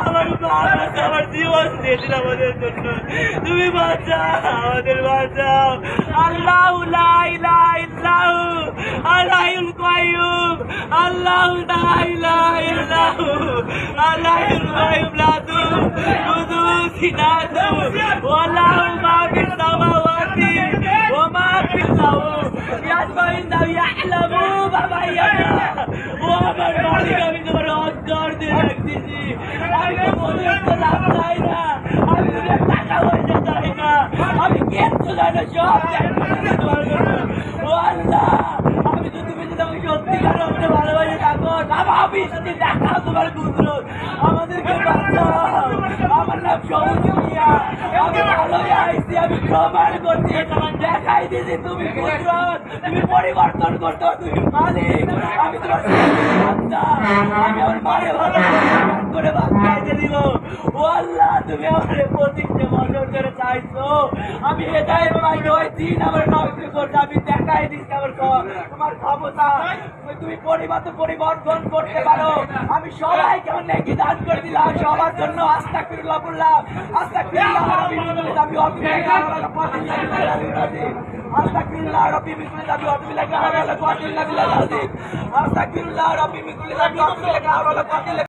আমার আমার জীবন দিয়ে দিন আমাদের জন্য। তুমি বাঁচাও, আমাদের বাঁচাও। আল্লাহ লা ইলাহা ইল্লাহু আল-হাইয়ুল কাইয়্যুম, আল্লাহু লা ইলাহা ইল্লাহু আল-হাইয়ুল কাইয়্যুম, লা তাখুযুহু সিনাতুন ওয়া লাহু মা ফিস সামাওয়াতি ওয়া মা ফিল আরদ ইয়াসমাউনা ইয়ালামু মা ইয়াশা। ও আমার মালিক, আমি তোমার অন্তর দিয়ে রাখতেছি। আমি তো পর্যন্ত লাভ চাই না, আমি তোমার টাকা পয়সা চাই না, আমি কিচ্ছু চাই না, সব চাই তোমার জন্য। ও আল্লাহ, আমি তো তুমি যদি আমাকে সত্যিকার অর্থে ভালোবাসে থাকো, ভাবিসনি দেখাও তোমার কুদরত, আমাদেরকে বাঁচাও। আমার নাম সবুজ মিয়া, আমি ভালোই আইছি, আমি প্রমাণ করছি, দেখাই দিছি তুমি কুদরত, তুমি পরিবর্তন করতো, তুমি মালিক। আমি তোমার বাচ্চা, আমি আমার মারে ভালো করে বাচ্চাইতে দিব। ও আল্লাহ, তুমি আমার প্রতিজ্ঞা বছর ধরে চাইছো, আমি হেদায়েত পাইনি, ওই দিন আমার নষ্ট করতে, আমি দেখাই দিচ্ছি আমার তোমার ক্ষমতা, তুমি পরিবর্তন করতে পারো। আমি সবাইকে নেকি দান করে দিলাম, সবার জন্য আস্তাগফিরুল্লাহ বললাম। আস্তাগফিরুল্লাহ রাব্বি মিন কুল্লি যামবি ওয়া আতুবু ইলাইহি আস্তাগফিরুল্লাহ রাব্বি মিন কুল্লি যামবি ওয়া আতুবু ইলাইহি আস্তাগফিরুল্লাহ রাব্বি মিন কুল্লি যামবি ওয়া আতুবু ইলাইহি